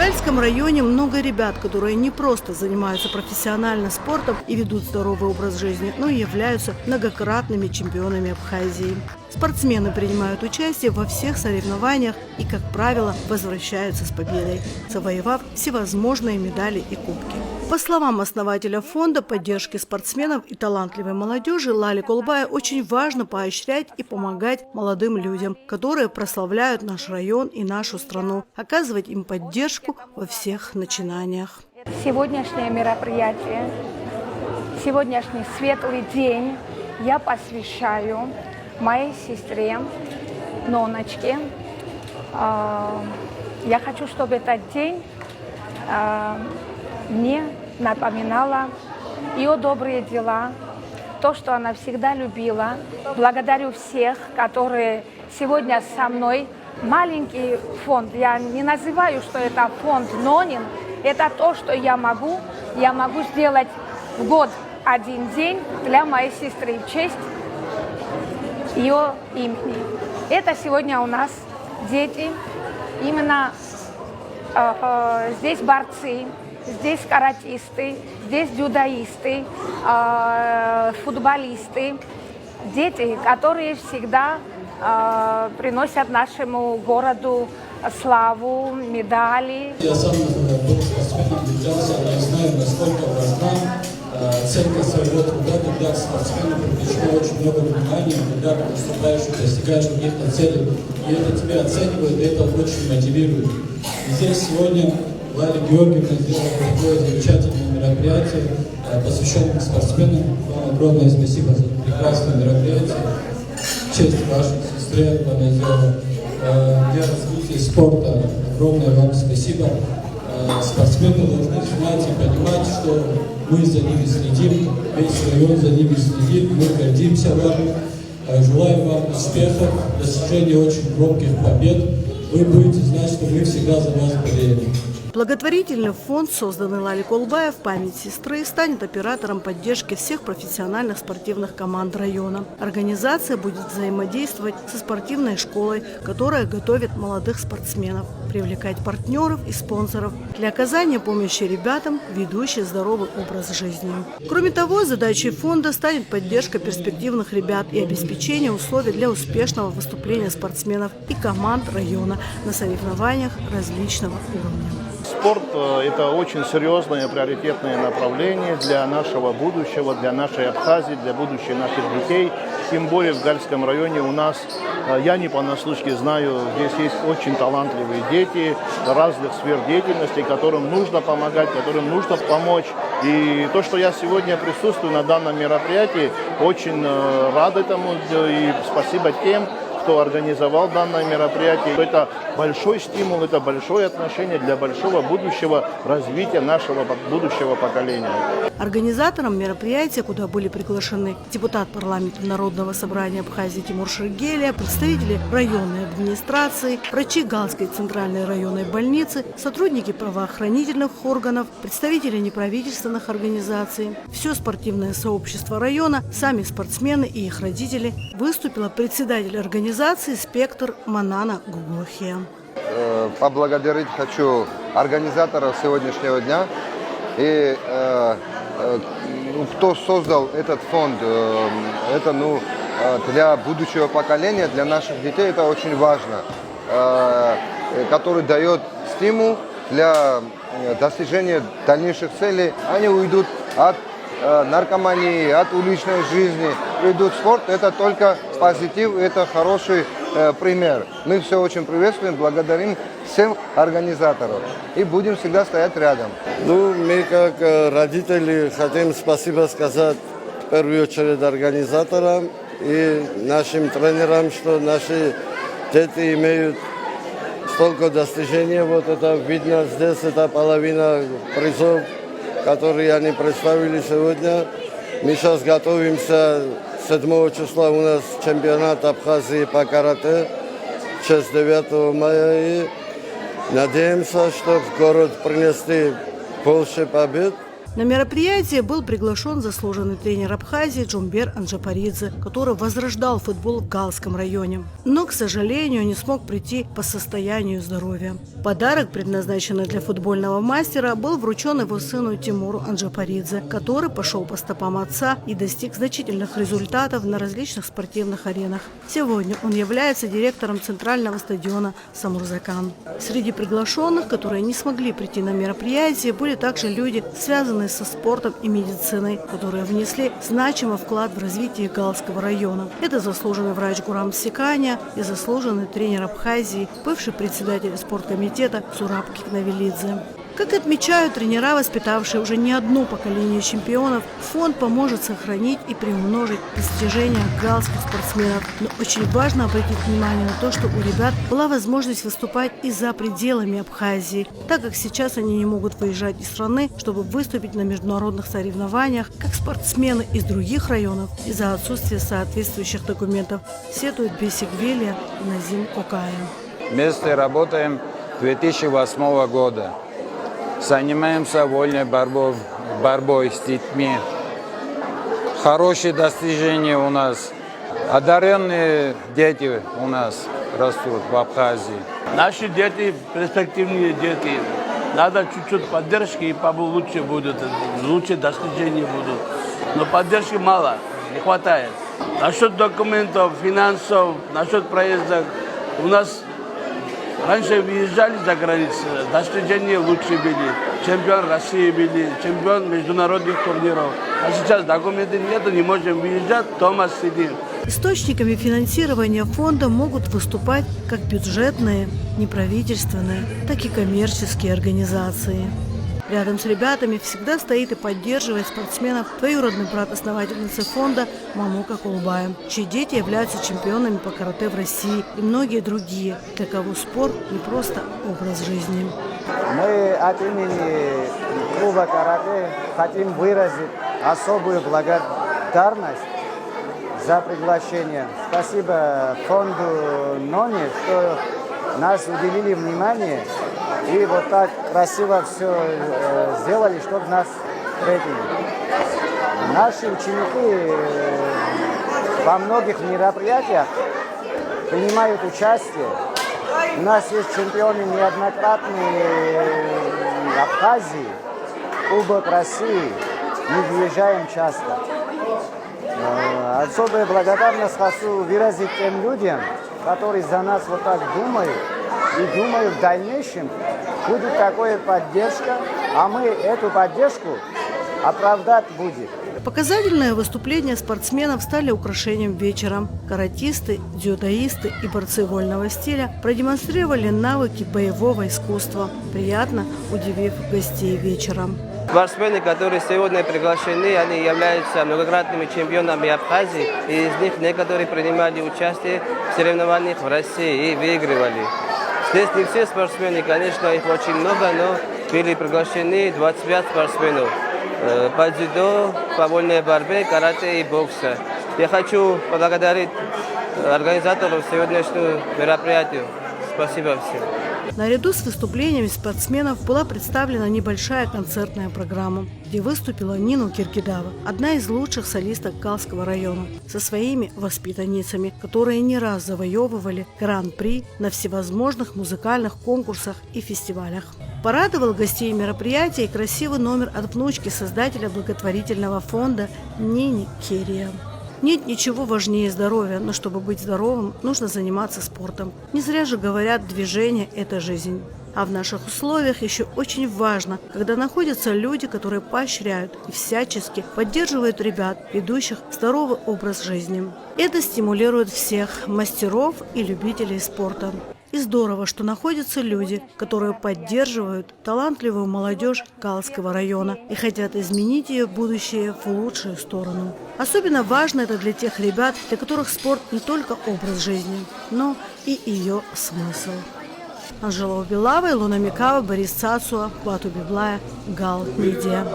Гальском районе много ребят, которые не просто занимаются профессионально спортом и ведут здоровый образ жизни, но и являются многократными чемпионами Абхазии. Спортсмены принимают участие во всех соревнованиях и, как правило, возвращаются с победой, завоевав всевозможные медали и кубки. По словам основателя фонда поддержки спортсменов и талантливой молодежи Лали Колбая, очень важно поощрять и помогать молодым людям, которые прославляют наш район и нашу страну, оказывать им поддержку во всех начинаниях. Сегодняшнее мероприятие, сегодняшний светлый день я посвящаю моей сестре Ноночке. Я хочу, чтобы этот день мне напоминала ее добрые дела, то, что она всегда любила. Благодарю всех, которые сегодня со мной. Маленький фонд, я не называю, что это фонд Нонин, это то, что я могу сделать в год один день для моей сестры в честь ее имени. Это сегодня у нас дети, именно здесь борцы, здесь каратисты, здесь дзюдоисты, футболисты, дети, которые всегда приносят нашему городу славу, медали. Я сам был спортсменом, держался, я знаю, насколько важна оценка своего труда, когда спортсмену привлечено очень много внимания, когда ты выступаешь и достигаешь каких-то целей, и это тебя оценивает, и это очень мотивирует. И здесь сегодня Лаля Георгиевна сделала такое замечательное мероприятие, посвященное спортсменам. Вам огромное спасибо за прекрасное мероприятие. В честь вашей сестры она сделала. Для развития спорта огромное вам спасибо. Спортсмены должны знать и понимать, что мы за ними следим, весь район за ними следит, мы гордимся вами. Желаю вам успехов, достижения очень громких побед. Вы будете знать, что мы всегда за вас болеем. Благотворительный фонд, созданный Лали Колбая в память сестры, станет оператором поддержки всех профессиональных спортивных команд района. Организация будет взаимодействовать со спортивной школой, которая готовит молодых спортсменов, привлекать партнеров и спонсоров для оказания помощи ребятам, ведущим здоровый образ жизни. Кроме того, задачей фонда станет поддержка перспективных ребят и обеспечение условий для успешного выступления спортсменов и команд района на соревнованиях различного уровня. Спорт – это очень серьезное приоритетное направление для нашего будущего, для нашей Абхазии, для будущего наших детей. Тем более в Гальском районе у нас, я не понаслышке знаю, здесь есть очень талантливые дети разных сфер деятельности, которым нужно помогать, которым нужно помочь. И то, что я сегодня присутствую на данном мероприятии, очень рад этому и спасибо тем, кто организовал данное мероприятие. Это большой стимул, это большое отношение для большого будущего развития нашего будущего поколения. Организатором мероприятия, куда были приглашены депутат парламента Народного собрания Абхазии Тимур Шергелия, представители районной администрации, врачи Галской центральной районной больницы, сотрудники правоохранительных органов, представители неправительственных организаций, все спортивное сообщество района, сами спортсмены и их родители, выступила председатель организации «Спектр» Манана Гуглухия. Поблагодарить хочу организаторов сегодняшнего дня и кто создал этот фонд. Это для будущего поколения, для наших детей это очень важно, который дает стимул для достижения дальнейших целей. Они уйдут от наркомании, от уличной жизни, придут в спорт. Это только позитив, это хороший пример. Мы все очень приветствуем, благодарим всех организаторов и будем всегда стоять рядом. Мы как родители хотим спасибо сказать в первую очередь организаторам и нашим тренерам, что наши дети имеют столько достижений. Вот это видно здесь, это половина призов, которые они представили сегодня. Мы сейчас готовимся, 7 числа у нас чемпионат Абхазии по карате, 6-9 мая. И надеемся, что в город принести больше побед. На мероприятие был приглашен заслуженный тренер Абхазии Джумбер Анджапаридзе, который возрождал футбол в Галском районе. Но, к сожалению, не смог прийти по состоянию здоровья. Подарок, предназначенный для футбольного мастера, был вручен его сыну Тимуру Анджапаридзе, который пошел по стопам отца и достиг значительных результатов на различных спортивных аренах. Сегодня он является директором центрального стадиона Самурзакан. Среди приглашенных, которые не смогли прийти на мероприятие, были также люди, связанные со спортом и медициной, которые внесли значимый вклад в развитие Галского района. Это заслуженный врач Гурам Сиканя и заслуженный тренер Абхазии, бывший председатель спорткомитета Сураб Кикнавелидзе. Как отмечают тренера, воспитавшие уже не одно поколение чемпионов, фонд поможет сохранить и приумножить достижения галских спортсменов. Но очень важно обратить внимание на то, что у ребят была возможность выступать и за пределами Абхазии, так как сейчас они не могут выезжать из страны, чтобы выступить на международных соревнованиях, как спортсмены из других районов из-за отсутствия соответствующих документов, сетует Бесиквелия и Назим Кокая. Вместе работаем 2008 года. Занимаемся вольной борьбой с детьми. Хорошие достижения у нас. Одаренные дети у нас растут в Абхазии. Наши дети, перспективные дети. Надо чуть-чуть поддержки, и лучше будут, лучше достижения будут. Но поддержки мало, не хватает. Насчет документов, финансов, насчет проезда, у нас раньше выезжали за границу, достижения лучше были. Чемпион России были, чемпион международных турниров. А сейчас документов нет, не можем выезжать, дома сидим. Источниками финансирования фонда могут выступать как бюджетные, неправительственные, так и коммерческие организации. Рядом с ребятами всегда стоит и поддерживает спортсменов двоюродный брат основательницы фонда Мамука Кулбаем, чьи дети являются чемпионами по карате в России и многие другие, для кого спорт не просто образ жизни. Мы от имени клуба карате хотим выразить особую благодарность за приглашение. Спасибо фонду НОНИ, что нас уделили внимание и вот так красиво все сделали, чтобы нас встретили. Наши ученики во многих мероприятиях принимают участие. У нас есть чемпионы неоднократные Абхазии, Кубок России. Мы выезжаем часто. Особая благодарность хочу выразить тем людям, которые за нас вот так думают. И думаю, в дальнейшем будет такая поддержка, а мы эту поддержку оправдать будем. Показательные выступления спортсменов стали украшением вечера. Каратисты, дзюдоисты и борцы вольного стиля продемонстрировали навыки боевого искусства, приятно удивив гостей вечера. Спортсмены, которые сегодня приглашены, они являются многократными чемпионами Абхазии, и из них некоторые принимали участие в соревнованиях в России и выигрывали. Здесь не все спортсмены, конечно, их очень много, но были приглашены 25 спортсменов по дзюдо, по вольной борьбе, карате и бокса. Я хочу поблагодарить организаторов сегодняшнего мероприятия. Спасибо всем. Наряду с выступлениями спортсменов была представлена небольшая концертная программа, где выступила Нина Киркидава, одна из лучших солисток Галского района, со своими воспитанницами, которые не раз завоевывали гран-при на всевозможных музыкальных конкурсах и фестивалях. Порадовал гостей мероприятия и красивый номер от внучки создателя благотворительного фонда Нини Керия. Нет ничего важнее здоровья, но чтобы быть здоровым, нужно заниматься спортом. Не зря же говорят, движение – это жизнь. А в наших условиях еще очень важно, когда находятся люди, которые поощряют и всячески поддерживают ребят, ведущих здоровый образ жизни. Это стимулирует всех мастеров и любителей спорта. И здорово, что находятся люди, которые поддерживают талантливую молодежь Галского района и хотят изменить ее будущее в лучшую сторону. Особенно важно это для тех ребят, для которых спорт не только образ жизни, но и ее смысл. Анжела Убилава, Илона Микава, Борис Цацуа, Плату Библая, Гал Медиа.